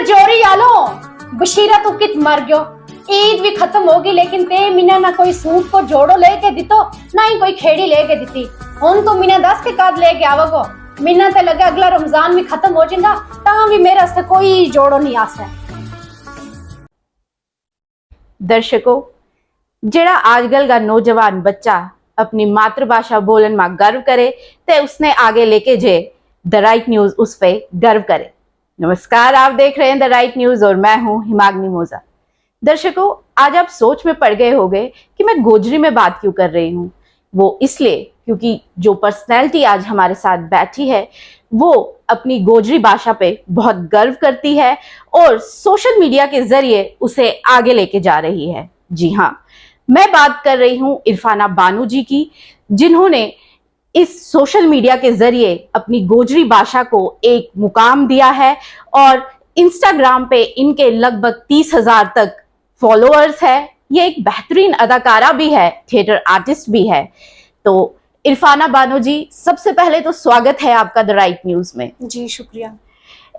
जोरी आलो बशीरा तू कित मर गयो। ईद भी खत्म होगी लेकिन ते मीना ना कोई सूट को जोड़ो लेके दितो ना ही कोई खेड़ी लेके दिती। हुन तो मीना 10 के काद लेके आवगो। मीना ते लगे अगला रमजान भी खत्म हो जाएगा ता भी मेरे से कोई जोड़ो नहीं आसे। दर्शकों, जेड़ा आजकल का नौजवान बच्चा अपनी मातृभाषा बोलन में गर्व करे ते उसने आगे लेके जे द राइट न्यूज उस पे गर्व करे। नमस्कार, आप देख रहे हैं द राइट न्यूज और मैं हूं हिमाग्नि मोजा। दर्शकों, आज आप सोच में पड़ गए होंगे कि मैं गोजरी में बात क्यों कर रही हूं। वो इसलिए क्योंकि जो पर्सनैलिटी आज हमारे साथ बैठी है वो अपनी गोजरी भाषा पे बहुत गर्व करती है और सोशल मीडिया के जरिए उसे आगे लेके जा रही है। जी हाँ, मैं बात कर रही हूं इरफाना बानो जी की, जिन्होंने इस सोशल मीडिया के जरिए अपनी गोजरी भाषा को एक मुकाम दिया है और इंस्टाग्राम पे इनके लगभग 30,000 तक फॉलोअर्स है। ये एक बेहतरीन अदाकारा भी है, थिएटर आर्टिस्ट भी है। तो इरफाना बानो जी, सबसे पहले तो स्वागत है आपका द राइट न्यूज में। जी शुक्रिया।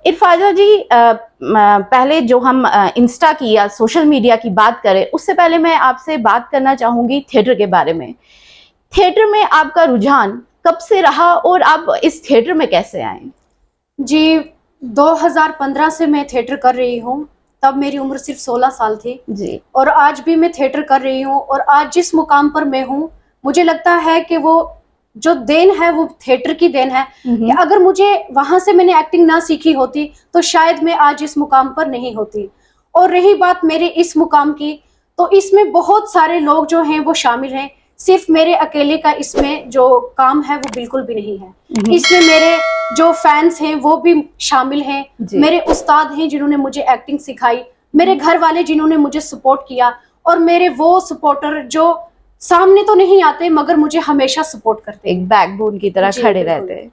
इरफाना जी, पहले जो हम इंस्टा की या सोशल मीडिया की बात करें उससे पहले मैं आपसे बात करना चाहूंगी थिएटर के बारे में। थिएटर में आपका रुझान कब से रहा और आप इस थिएटर में कैसे आए? जी 2015 से मैं थिएटर कर रही हूँ। तब मेरी उम्र सिर्फ 16 साल थी जी। और आज भी मैं थिएटर कर रही हूँ और आज जिस मुकाम पर मैं हूँ मुझे लगता है कि वो जो देन है वो थिएटर की देन है कि अगर मुझे वहां से मैंने एक्टिंग ना सीखी होती तो शायद मैं आज इस मुकाम पर नहीं होती। और रही बात मेरे इस मुकाम की, तो इसमें बहुत सारे लोग जो हैं वो शामिल हैं। सिर्फ मेरे अकेले का इसमें जो काम है वो बिल्कुल भी नहीं है। इसमें मेरे जो फैंस हैं वो भी शामिल हैं, मेरे उस्ताद हैं जिन्होंने मुझे एक्टिंग सिखाई, मेरे घर वाले जिन्होंने मुझे सपोर्ट किया और मेरे वो सपोर्टर जो सामने तो नहीं आते मगर मुझे हमेशा सपोर्ट करते, एक बैकबोन की तरह खड़े रहते हैं।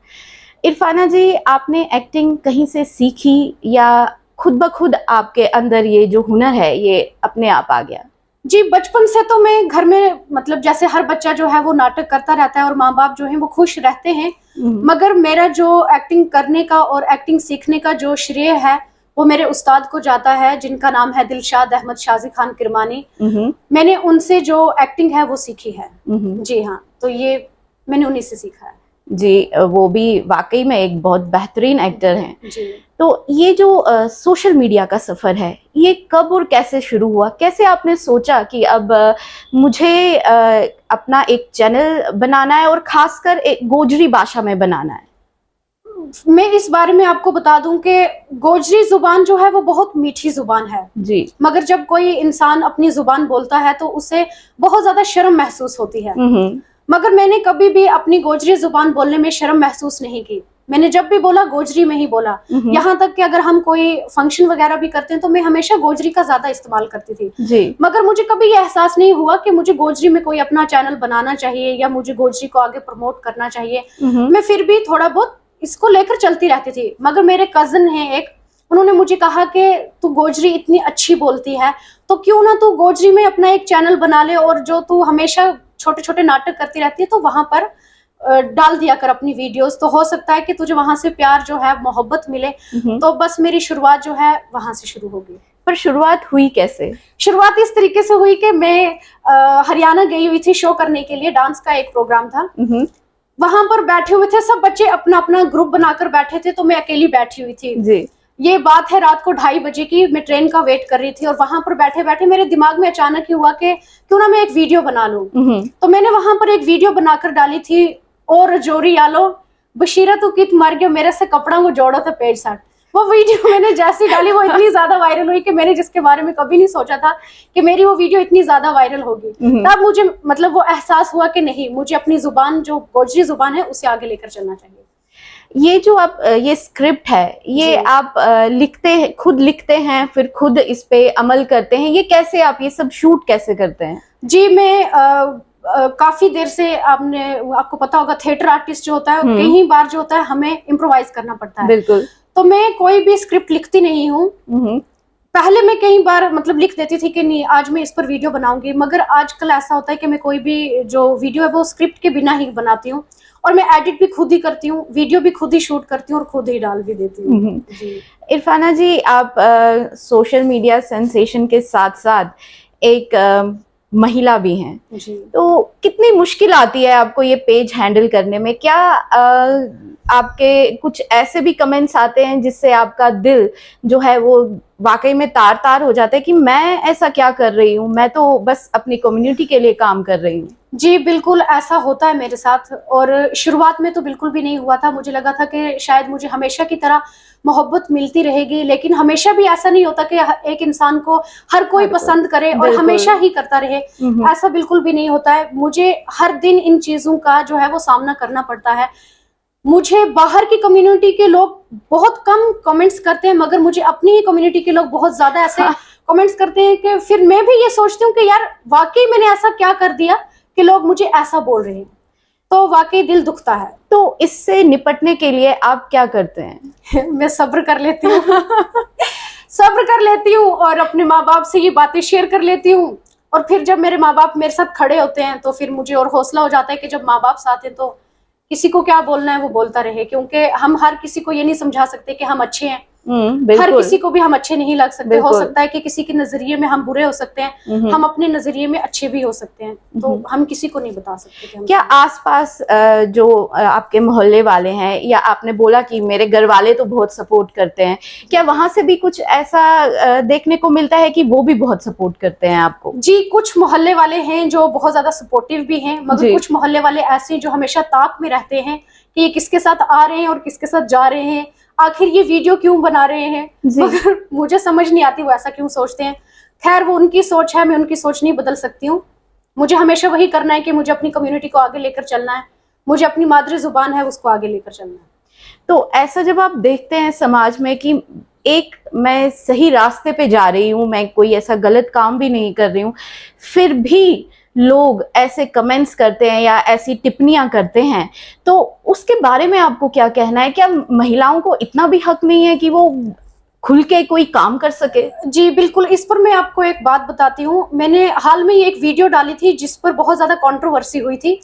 इरफाना जी, आपने एक्टिंग कहीं से सीखी या खुद ब खुद आपके अंदर ये जो हुनर है ये अपने आप आ गया? जी बचपन से तो मैं घर में, मतलब जैसे हर बच्चा जो है वो नाटक करता रहता है और माँ बाप जो है वो खुश रहते हैं, मगर मेरा जो एक्टिंग करने का और एक्टिंग सीखने का जो श्रेय है वो मेरे उस्ताद को जाता है, जिनका नाम है दिलशाद अहमद शाजी खान किरमानी। मैंने उनसे जो एक्टिंग है वो सीखी है। जी हाँ, तो ये मैंने उन्हीं से सीखा है। जी, वो भी वाकई में एक बहुत बेहतरीन एक्टर हैं। जी। तो ये जो सोशल मीडिया का सफर है ये कब और कैसे शुरू हुआ? कैसे आपने सोचा कि अब मुझे अपना एक चैनल बनाना है और खासकर एक गोजरी भाषा में बनाना है? मैं इस बारे में आपको बता दूं कि गोजरी जुबान जो है वो बहुत मीठी जुबान है जी, मगर जब कोई इंसान अपनी जुबान बोलता है तो उसे बहुत ज्यादा शर्म महसूस होती है। मगर मैंने कभी भी अपनी गोजरी जुबान बोलने में शर्म महसूस नहीं की। मैंने जब भी बोला गोजरी में ही बोला। यहाँ तक कि अगर हम कोई फंक्शन वगैरह भी करते हैं तो मैं हमेशा गोजरी का ज्यादा इस्तेमाल करती थी। जी। मगर मुझे कभी ये एहसास नहीं हुआ कि मुझे गोजरी में कोई अपना चैनल बनाना चाहिए या मुझे गोजरी को आगे प्रमोट करना चाहिए। मैं फिर भी थोड़ा बहुत इसको लेकर चलती रहती थी। मगर मेरे कजन हैं एक, उन्होंने मुझे कहा कि तू गोजरी इतनी अच्छी बोलती है तो क्यों ना तू गोजरी में अपना एक चैनल बना ले और जो तू हमेशा छोटे छोटे नाटक करती रहती है तो वहां पर डाल दिया कर अपनी वीडियोस, तो हो सकता है कि तुझे वहां से प्यार जो है मोहब्बत मिले। तो बस मेरी शुरुआत जो है वहां से शुरू होगी। पर शुरुआत हुई कैसे? शुरुआत इस तरीके से हुई कि मैं हरियाणा गई हुई थी शो करने के लिए, डांस का एक प्रोग्राम था। वहां पर बैठे हुए थे सब बच्चे, अपना अपना ग्रुप बनाकर बैठे थे, तो मैं अकेली बैठी हुई थी। जी। ये बात है रात को 2:30 बजे की, मैं ट्रेन का वेट कर रही थी और वहां पर बैठे बैठे मेरे दिमाग में अचानक ही हुआ कि क्यों ना मैं एक वीडियो बना लूं। तो मैंने वहां पर एक वीडियो बनाकर डाली थी, और जोरी आलो बशीरा तू कित मर गयो मेरे से कपड़ा को जोड़ो तो पेट साट। वो वीडियो मैंने जैसी डाली वो इतनी ज्यादा वायरल हुई कि मैंने जिसके बारे में कभी नहीं सोचा था कि मेरी वो वीडियो इतनी ज्यादा वायरल होगी। तब मुझे मतलब वो एहसास हुआ कि नहीं, मुझे अपनी जुबान जो गोजरी जुबान है उसे आगे लेकर चलना चाहिए। ये जो आप ये स्क्रिप्ट है ये आप लिखते हैं, खुद लिखते हैं फिर खुद इस पे अमल करते हैं, ये कैसे आप ये सब शूट कैसे करते हैं? जी मैं काफी देर से, आपको पता होगा थिएटर आर्टिस्ट जो होता है कई बार जो होता है हमें इम्प्रोवाइज करना पड़ता है। बिल्कुल। तो मैं कोई भी स्क्रिप्ट लिखती नहीं हूँ। पहले मैं कई बार मतलब लिख देती थी कि नहीं आज मैं इस पर वीडियो बनाऊंगी, मगर आजकल ऐसा होता है कि मैं कोई भी जो वीडियो है वो स्क्रिप्ट के बिना ही बनाती हूँ और मैं एडिट भी खुद ही करती हूँ, वीडियो भी खुद ही शूट करती हूँ और खुद ही डाल भी देती हूँ जी। इरफाना जी, आप सोशल मीडिया सेंसेशन के साथ साथ एक महिला भी हैं, जी तो कितनी मुश्किल आती है आपको ये पेज हैंडल करने में? क्या आपके कुछ ऐसे भी कमेंट्स आते हैं जिससे आपका दिल जो है वो वाकई में तार तार हो जाता है कि मैं ऐसा क्या कर रही हूँ, मैं तो बस अपनी कम्युनिटी के लिए काम कर रही हूँ? जी, बिल्कुल ऐसा होता है मेरे साथ। और शुरुआत में तो बिल्कुल भी नहीं हुआ था, मुझे लगा था कि शायद मुझे हमेशा की तरह मोहब्बत मिलती रहेगी, लेकिन हमेशा भी ऐसा नहीं होता कि एक इंसान को हर कोई पसंद करे और हमेशा ही करता रहे, ऐसा बिल्कुल भी नहीं होता है। मुझे हर दिन इन चीज़ों का जो है वो सामना करना पड़ता है। मुझे बाहर की कम्युनिटी के लोग बहुत कम कमेंट्स करते हैं, मगर मुझे अपनी ही कम्युनिटी के लोग बहुत ज़्यादा ऐसे कमेंट्स करते हैं कि फिर मैं भी ये सोचती हूँ कि यार वाक़ई मैंने ऐसा क्या कर दिया कि लोग मुझे ऐसा बोल रहे हैं, तो वाकई दिल दुखता है। तो इससे निपटने के लिए आप क्या करते हैं? मैं सब्र कर लेती हूँ सब्र कर लेती हूँ और अपने माँ बाप से ये बातें शेयर कर लेती हूँ, और फिर जब मेरे माँ बाप मेरे साथ खड़े होते हैं तो फिर मुझे और हौसला हो जाता है कि जब माँ बाप साथ हैं तो किसी को क्या बोलना है वो बोलता रहे, क्योंकि हम हर किसी को ये नहीं समझा सकते कि हम अच्छे हैं। हर किसी को भी हम अच्छे नहीं लग सकते, हो सकता है कि किसी के नजरिए में हम बुरे हो सकते हैं, हम अपने नजरिए में अच्छे भी हो सकते हैं, तो हम किसी को नहीं बता सकते कि हम क्या आसपास जो आपके मोहल्ले वाले हैं, या आपने बोला कि मेरे घर वाले तो बहुत सपोर्ट करते हैं, क्या वहां से भी कुछ ऐसा देखने को मिलता है कि वो भी बहुत सपोर्ट करते हैं आपको? जी, कुछ मोहल्ले वाले हैं जो बहुत ज्यादा सपोर्टिव भी हैं, मगर कुछ मोहल्ले वाले ऐसे हैं जो हमेशा ताक में रहते हैं कि ये किसके साथ आ रहे हैं और किसके साथ जा रहे हैं, आखिर ये वीडियो क्यों बना रहे हैं, मगर मुझे समझ नहीं आती वो ऐसा क्यों सोचते हैं। खैर वो उनकी सोच है, मैं उनकी सोच नहीं बदल सकती हूँ। मुझे हमेशा वही करना है कि मुझे अपनी कम्युनिटी को आगे लेकर चलना है, मुझे अपनी मातृ जुबान है उसको आगे लेकर चलना है। तो ऐसा जब आप देखते हैं समाज में कि एक मैं सही रास्ते पे जा रही हूँ, मैं कोई ऐसा गलत काम भी नहीं कर रही हूँ, फिर भी लोग ऐसे कमेंट्स करते हैं या ऐसी टिप्पणियां करते हैं, तो उसके बारे में आपको क्या कहना है? क्या महिलाओं को इतना भी हक नहीं है कि वो खुल के कोई काम कर सके? जी बिल्कुल, इस पर मैं आपको एक बात बताती हूँ। मैंने हाल में एक वीडियो डाली थी जिस पर बहुत ज्यादा कंट्रोवर्सी हुई थी,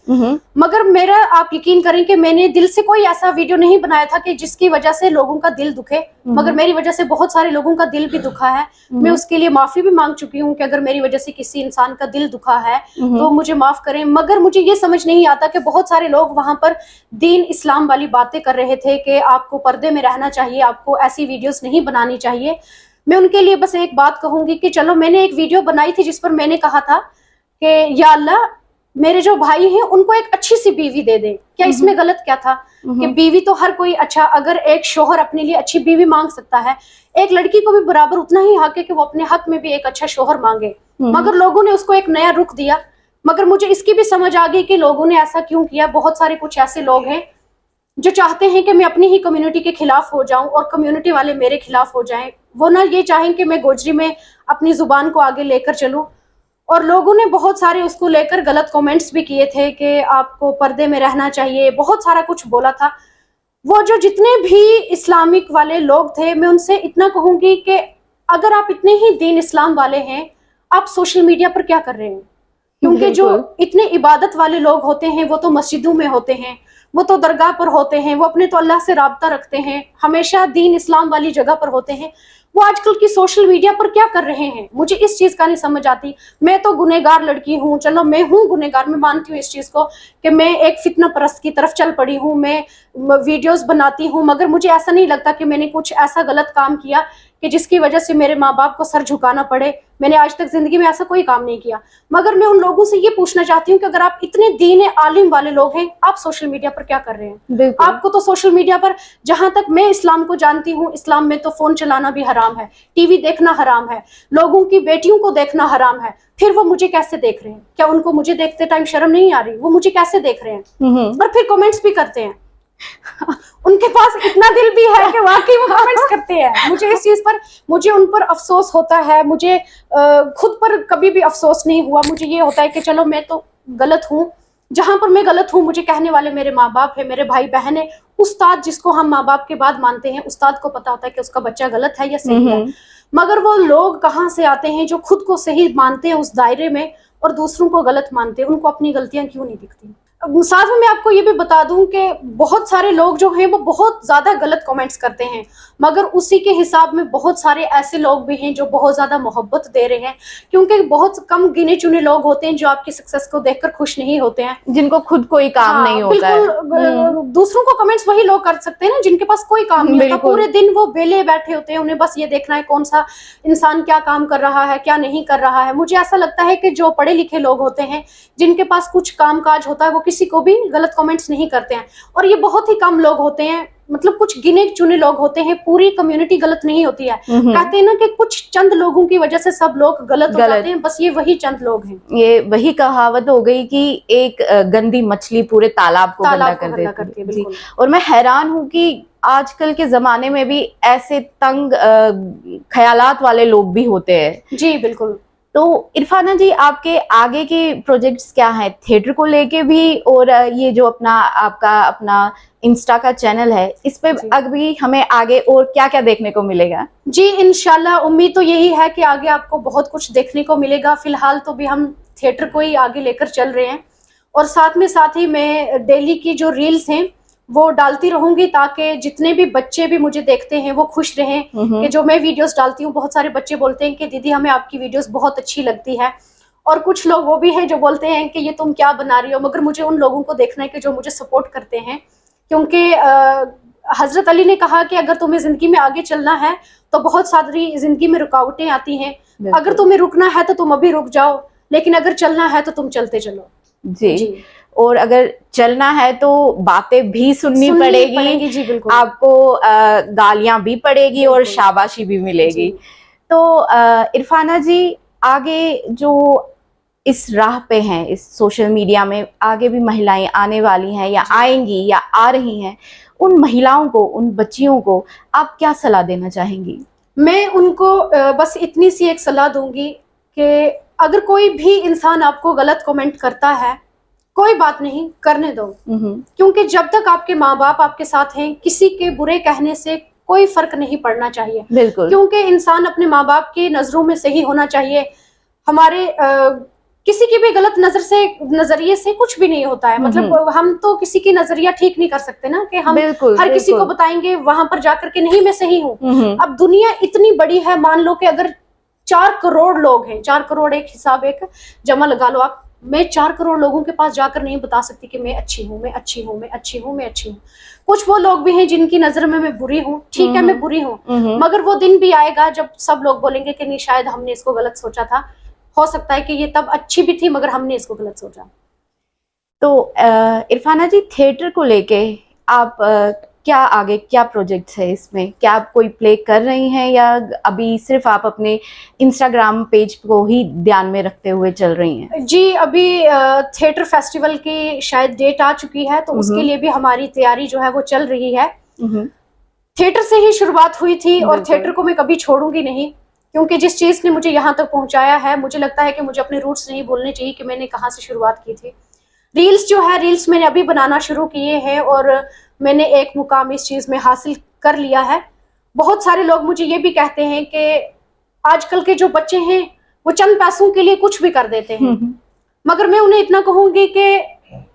मगर मेरा आप यकीन करें कि मैंने दिल से कोई ऐसा वीडियो नहीं बनाया था कि जिसकी वजह से लोगों का दिल दुखे, मगर मेरी वजह से बहुत सारे लोगों का दिल भी दुखा है। मैं उसके लिए माफी भी मांग चुकी हूँ कि अगर मेरी वजह से किसी इंसान का दिल दुखा है तो मुझे माफ करें। मगर मुझे ये समझ नहीं आता कि बहुत सारे लोग वहां पर दीन इस्लाम वाली बातें कर रहे थे कि आपको पर्दे में रहना चाहिए, आपको ऐसी वीडियोस नहीं बनानी चाहिए। मैं उनके लिए बस एक बात कहूंगी कि चलो, मैंने एक वीडियो बनाई थी जिस पर मैंने कहा था कि या अल्लाह मेरे जो भाई हैं उनको एक अच्छी सी बीवी दे दे, क्या इसमें गलत क्या था? कि बीवी तो हर कोई, अच्छा अगर एक शोहर अपने लिए अच्छी बीवी मांग सकता है, एक लड़की को भी बराबर उतना ही हक है कि वो अपने हक में भी एक अच्छा शोहर मांगे, मगर लोगों ने उसको एक नया रुख दिया। मगर मुझे इसकी भी समझ आ गई कि लोगों ने ऐसा क्यों किया। बहुत सारे कुछ ऐसे लोग हैं जो चाहते हैं कि मैं अपनी ही कम्युनिटी के खिलाफ हो जाऊं और कम्युनिटी वाले मेरे खिलाफ हो जाएं। वो ना ये चाहें कि मैं गोजरी में अपनी जुबान को आगे लेकर चलूं, और लोगों ने बहुत सारे उसको लेकर गलत कमेंट्स भी किए थे कि आपको पर्दे में रहना चाहिए, बहुत सारा कुछ बोला था। वो जो जितने भी इस्लामिक वाले लोग थे, मैं उनसे इतना कहूंगी कि अगर आप इतने ही दीन इस्लाम वाले हैं, आप सोशल मीडिया पर क्या कर रहे हैं? क्योंकि जो इतने इबादत वाले लोग होते हैं वो तो मस्जिदों में होते हैं, वो तो दरगाह पर होते हैं, वो अपने तो अल्लाह से राब्ता रखते हैं, हमेशा दीन इस्लाम वाली जगह पर होते हैं। वो आजकल की सोशल मीडिया पर क्या कर रहे हैं? मुझे इस चीज का नहीं समझ आती। मैं तो गुनहगार लड़की हूँ, चलो मैं हूँ गुनहगार, मैं मानती हूँ इस चीज को कि मैं एक फितना परस्त की तरफ चल पड़ी हूँ, मैं वीडियोस बनाती हूँ, मगर मुझे ऐसा नहीं लगता कि मैंने कुछ ऐसा गलत काम किया कि जिसकी वजह से मेरे माँ बाप को सर झुकाना पड़े। मैंने आज तक जिंदगी में ऐसा कोई काम नहीं किया। मगर मैं उन लोगों से ये पूछना चाहती हूँ कि अगर आप इतने दीन आलिम वाले लोग हैं, आप सोशल मीडिया पर क्या कर रहे हैं? आपको तो सोशल मीडिया पर, जहां तक मैं इस्लाम को जानती हूँ, इस्लाम में तो फोन चलाना भी हराम है, टीवी देखना हराम है, लोगों की बेटियों को देखना हराम है। फिर वो मुझे कैसे देख रहे हैं? क्या उनको मुझे देखते टाइम शर्म नहीं आ रही? वो मुझे कैसे देख रहे हैं? और फिर कमेंट्स भी करते हैं। उनके पास इतना दिल भी है कि वाकई वो कमेंट्स करते हैं। मुझे इस चीज पर, मुझे उन पर अफसोस होता है। मुझे खुद पर कभी भी अफसोस नहीं हुआ। मुझे ये होता है कि चलो मैं तो गलत हूँ, जहां पर मैं गलत हूँ मुझे कहने वाले मेरे माँ बाप है, मेरे भाई बहन है। उस्ताद जिसको हम माँ बाप के बाद मानते हैं, उस्ताद को पता होता है कि उसका बच्चा गलत है या सही है। मगर वो लोग कहाँ से आते हैं जो खुद को सही मानते हैं उस दायरे में और दूसरों को गलत मानते हैं? उनको अपनी गलतियां क्यों नहीं दिखती? साथ में मैं आपको ये भी बता दूं कि बहुत सारे लोग जो हैं वो बहुत ज्यादा गलत कमेंट्स करते हैं, मगर उसी के हिसाब में बहुत सारे ऐसे लोग भी हैं जो बहुत ज्यादा मोहब्बत दे रहे हैं, क्योंकि बहुत कम गिने चुने लोग होते हैं जो आपकी सक्सेस को देखकर खुश नहीं होते हैं, जिनको खुद कोई काम नहीं होता है। बिल्कुल। दूसरों को कमेंट्स वही लोग कर सकते हैं ना जिनके पास कोई काम नहीं होता, पूरे दिन वो बेले बैठे होते हैं, उन्हें बस ये देखना है कौन सा इंसान क्या काम कर रहा है क्या नहीं कर रहा है। मुझे ऐसा लगता है कि जो पढ़े लिखे लोग होते हैं जिनके पास कुछ काम काज होता है वो किसी को भी गलत कमेंट्स नहीं करते हैं, और ये बहुत ही कम लोग होते हैं, मतलब कुछ गिने चुने लोग होते हैं, पूरी कम्युनिटी गलत नहीं होती है। कहते हैं ना कि कुछ चंद लोगों की वजह से सब लोग गलत हो जाते हैं, बस ये वही चंद लोग हैं। ये वही कहावत हो गई कि एक गंदी मछली पूरे तालाब को गंदा कर देती है। जी। और मैं हैरान हूँ कि आजकल के जमाने में भी ऐसे तंग ख्यालात वाले लोग भी होते हैं। जी बिल्कुल। तो इरफाना जी, आपके आगे के प्रोजेक्ट्स क्या हैं थिएटर को लेके भी, और ये जो आपका अपना इंस्टा का चैनल है, इस पे अभी हमें आगे और क्या क्या देखने को मिलेगा? जी इंशाल्लाह, उम्मीद तो यही है कि आगे आपको बहुत कुछ देखने को मिलेगा। फिलहाल तो भी हम थिएटर को ही आगे लेकर चल रहे हैं, और साथ ही मैं डेली की जो रील्स हैं वो डालती रहूंगी, ताकि जितने भी बच्चे भी मुझे देखते हैं वो खुश रहें कि जो मैं वीडियोस डालती हूँ। बहुत सारे बच्चे बोलते हैं कि दीदी हमें आपकी वीडियोस बहुत अच्छी लगती है, और कुछ लोग वो भी हैं जो बोलते हैं कि ये तुम क्या बना रही हो, मगर मुझे उन लोगों को देखना है कि जो मुझे सपोर्ट करते हैं, क्योंकि हजरत अली ने कहा कि अगर तुम्हें जिंदगी में आगे चलना है तो बहुत सारी जिंदगी में रुकावटें आती हैं, अगर तुम्हें रुकना है तो तुम अभी रुक जाओ, लेकिन अगर चलना है तो तुम चलते चलो। जी। और अगर चलना है तो बातें भी सुननी पड़ेगी। जी बिल्कुल। आपको गालियां भी पड़ेगी और शाबाशी भी मिलेगी। तो इरफाना जी, आगे जो इस राह पे हैं, इस सोशल मीडिया में आगे भी महिलाएं आने वाली हैं या आएंगी या आ रही हैं, उन महिलाओं को, उन बच्चियों को आप क्या सलाह देना चाहेंगी? मैं उनको बस इतनी सी एक सलाह दूंगी कि अगर कोई भी इंसान आपको गलत कमेंट करता है, कोई बात नहीं, करने दो, क्योंकि जब तक आपके माँ बाप आपके साथ हैं किसी के बुरे कहने से कोई फर्क नहीं पड़ना चाहिए। बिल्कुल। क्योंकि इंसान अपने माँ बाप की नजरों में सही होना चाहिए। हमारे किसी की भी गलत नजरिए से कुछ भी नहीं होता है, मतलब हम तो किसी की नजरिया ठीक नहीं कर सकते ना, कि हम हर किसी को बताएंगे वहां पर जाकर के नहीं मैं सही हूँ। अब दुनिया इतनी बड़ी है, मान लो कि अगर 4 करोड़ लोग हैं, 4 करोड़ एक हिसाब एक जमा लगा लो आप, मैं 4 करोड़ लोगों के पास जाकर नहीं बता सकती कि मैं अच्छी हूँ, मैं अच्छी हूँ, मैं अच्छी हूँ, मैं अच्छी हूँ। कुछ वो लोग भी हैं जिनकी नजर में मैं बुरी हूँ, ठीक है मैं बुरी हूँ, मगर वो दिन भी आएगा जब सब लोग बोलेंगे कि नहीं शायद हमने इसको गलत सोचा था, हो सकता है कि ये तब अच्छी भी थी मगर हमने इसको गलत सोचा। तो इरफाना जी, थिएटर को लेके आप क्या आगे क्या प्रोजेक्ट्स है इसमें? क्या आप कोई प्ले कर रही हैं या अभी सिर्फ आप अपने इंस्टाग्राम पेज को ही ध्यान में रखते हुए चल रही हैं? जी अभी थिएटर फेस्टिवल की शायद डेट आ चुकी है, तो उसके लिए भी हमारी तैयारी जो है वो चल रही है। थिएटर से ही शुरुआत हुई थी और थिएटर को मैं कभी छोड़ूंगी नहीं, क्योंकि जिस चीज ने मुझे यहाँ तक पहुंचाया है, मुझे लगता है कि मुझे अपने रूट्स नहीं भूलने चाहिए कि मैंने कहाँ से शुरुआत की थी। रील्स जो है, रील्स मैंने अभी बनाना शुरू किए हैं और मैंने एक मुकाम इस चीज में हासिल कर लिया है। बहुत सारे लोग मुझे ये भी कहते हैं कि आजकल के जो बच्चे हैं वो चंद पैसों के लिए कुछ भी कर देते हैं, मगर मैं उन्हें इतना कहूंगी कि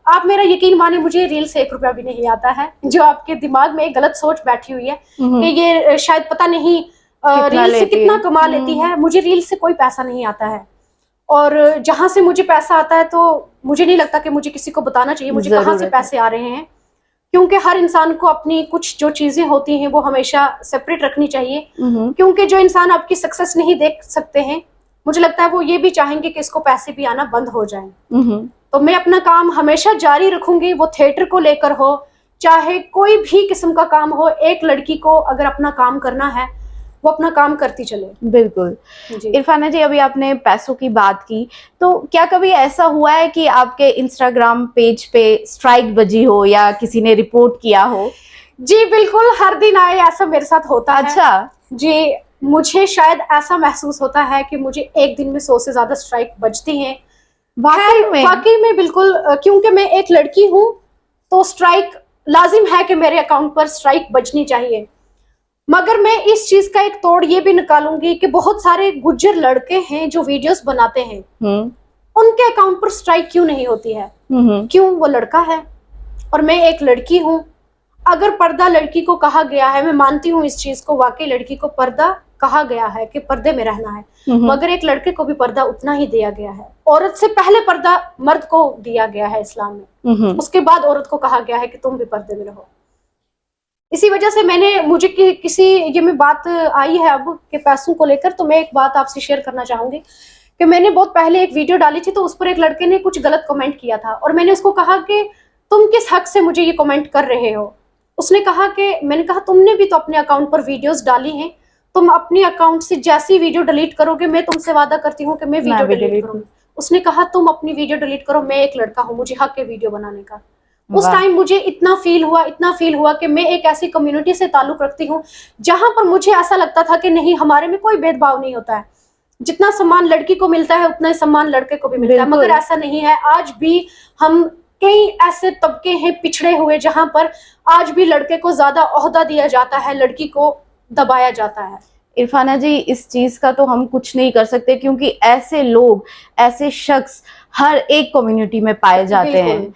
आप मेरा यकीन माने, मुझे रील से 1 रुपया भी नहीं आता है। जो आपके दिमाग में एक गलत सोच बैठी हुई है कि ये शायद पता नहीं रील से कितना कमा लेती है, मुझे रील से कोई पैसा नहीं आता है, और जहां से मुझे पैसा आता है तो मुझे नहीं लगता कि मुझे किसी को बताना चाहिए मुझे कहाँ से पैसे आ रहे हैं, क्योंकि हर इंसान को अपनी कुछ जो चीजें होती हैं वो हमेशा सेपरेट रखनी चाहिए। क्योंकि जो इंसान आपकी सक्सेस नहीं देख सकते हैं, मुझे लगता है वो ये भी चाहेंगे कि इसको पैसे भी आना बंद हो जाए। तो मैं अपना काम हमेशा जारी रखूंगी, वो थिएटर को लेकर हो चाहे कोई भी किस्म का काम हो। एक लड़की को अगर अपना काम करना है वो अपना काम करती चले। बिल्कुल। इरफाना जी, अभी आपने पैसों की बात की, तो क्या कभी ऐसा हुआ है कि आपके इंस्टाग्राम पेज पे स्ट्राइक बजी हो या किसी ने रिपोर्ट किया हो? जी बिल्कुल, हर दिन आए ऐसा मेरे साथ होता है। अच्छा जी, मुझे शायद ऐसा महसूस होता है कि मुझे एक दिन में 100 से ज्यादा स्ट्राइक बजती हैं। वाकई में बिल्कुल, क्योंकि मैं एक लड़की हूँ तो स्ट्राइक लाजिम है कि मेरे अकाउंट पर स्ट्राइक बजनी चाहिए। मगर मैं इस चीज का एक तोड़ ये भी निकालूंगी कि बहुत सारे गुज्जर लड़के हैं जो वीडियोस बनाते हैं उनके अकाउंट पर स्ट्राइक क्यों नहीं होती है? क्यों? वो लड़का है और मैं एक लड़की हूँ। अगर पर्दा लड़की को कहा गया है, मैं मानती हूँ इस चीज को, वाकई लड़की को पर्दा कहा गया है कि पर्दे में रहना है, मगर एक लड़के को भी पर्दा उतना ही दिया गया है। औरत से पहले पर्दा मर्द को दिया गया है इस्लाम में, उसके बाद औरत को कहा गया है कि तुम भी पर्दे में रहो। इसी वजह से मुझे किसी ये में बात आई है अब के पैसों को लेकर, तो मैं एक बात आपसे शेयर करना चाहूंगी कि मैंने बहुत पहले एक वीडियो डाली थी, तो उस पर एक लड़के ने कुछ गलत कमेंट किया था और मैंने उसको कहा कि तुम किस हक से मुझे ये कमेंट कर रहे हो। उसने कहा कि, मैंने कहा तुमने भी तो अपने अकाउंट पर वीडियोस डाली हैं, तुम अपने अकाउंट से जैसी वीडियो डिलीट करोगे मैं तुमसे वादा करती हूँ कि मैं वीडियो डिलीट करूंगी। उसने कहा तुम अपनी वीडियो डिलीट करो, मैं एक लड़का हूँ, मुझे हक है वीडियो बनाने का। उस टाइम मुझे इतना फील हुआ कि मैं एक ऐसी कम्युनिटी से ताल्लुक रखती हूँ जहां पर मुझे ऐसा लगता था कि नहीं, हमारे में कोई भेदभाव नहीं होता है, जितना सम्मान लड़की को मिलता है उतना ही सम्मान लड़के को भी मिलता है, मगर ऐसा नहीं है। आज भी हम कई ऐसे तबके हैं पिछड़े हुए जहां पर आज भी लड़के को ज्यादा ओहदा दिया जाता है, लड़की को दबाया जाता है। इरफाना जी, इस चीज का तो हम कुछ नहीं कर सकते क्योंकि ऐसे लोग, ऐसे शख्स हर एक कम्युनिटी में पाए जाते हैं।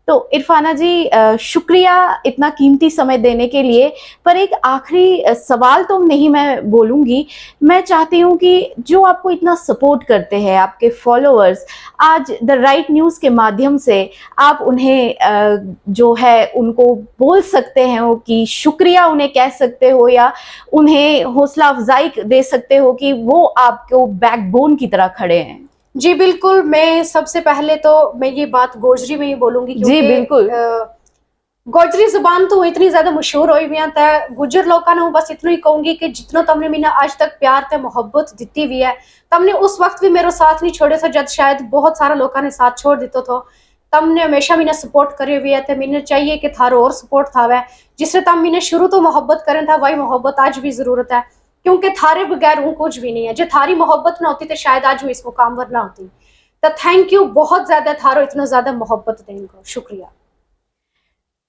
तो इरफाना जी, शुक्रिया इतना कीमती समय देने के लिए। पर एक आखिरी सवाल तो नहीं मैं बोलूंगी, मैं चाहती हूँ कि जो आपको इतना सपोर्ट करते हैं, आपके फॉलोअर्स, आज द राइट न्यूज़ के माध्यम से आप उन्हें जो है उनको बोल सकते हैं कि शुक्रिया उन्हें कह सकते हो या उन्हें हौसला अफजाई दे सकते हो कि वो आपको बैकबोन की तरह खड़े हैं। जी बिल्कुल, मैं सबसे पहले तो मैं ये बात गोजरी में ही बोलूंगी क्योंकि जी बिल्कुल, गोजरी जुबान तो इतनी ज्यादा मशहूर हुई हुई है। गुजर लोगों ने बस इतना ही कहूंगी कि जितना तुमने मैंने आज तक प्यार ते मोहब्बत दी हुई है, तुमने उस वक्त भी मेरा साथ नहीं छोड़े थे जब शायद बहुत सारा लोगों ने साथ छोड़ दितो तो तुमने हमेशा मैंने सपोर्ट करे हुई है। तो मैंने चाहिए कि थारो और सपोर्ट था वह जिससे तुम मैंने शुरू तो मोहब्बत करें था, वही मोहब्बत आज भी जरूरत है क्योंकि थारे बगैर हूँ कुछ भी नहीं है। जो थारी मोहब्बत ना होती तो शायद आज इस मुकाम पर ना होती। तो थैंक यू बहुत ज्यादा थारो इतना ज्यादा मोहब्बत देने को, शुक्रिया।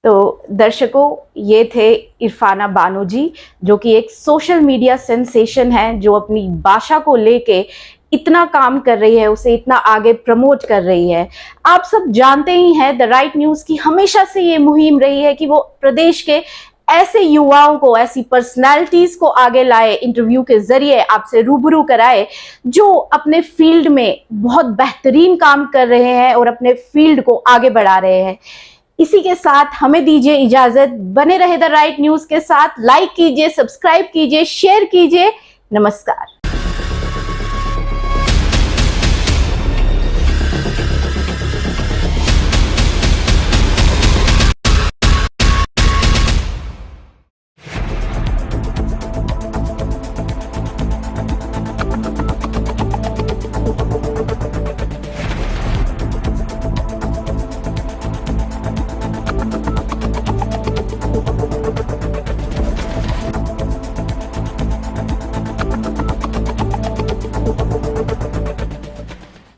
तो दर्शकों, ये थे इरफाना बानो जी, जो कि एक सोशल मीडिया सेंसेशन है, जो अपनी भाषा को लेके इतना काम कर रही है, उसे इतना आगे प्रमोट कर रही है। आप सब जानते ही हैं, द राइट न्यूज़ की हमेशा से ये मुहिम रही है कि वो प्रदेश के ऐसे युवाओं को, ऐसी पर्सनालिटीज को आगे लाए, इंटरव्यू के जरिए आपसे रूबरू कराए जो अपने फील्ड में बहुत बेहतरीन काम कर रहे हैं और अपने फील्ड को आगे बढ़ा रहे हैं। इसी के साथ हमें दीजिए इजाजत। बने रहे द राइट न्यूज़ के साथ। लाइक कीजिए, सब्सक्राइब कीजिए, शेयर कीजिए। नमस्कार।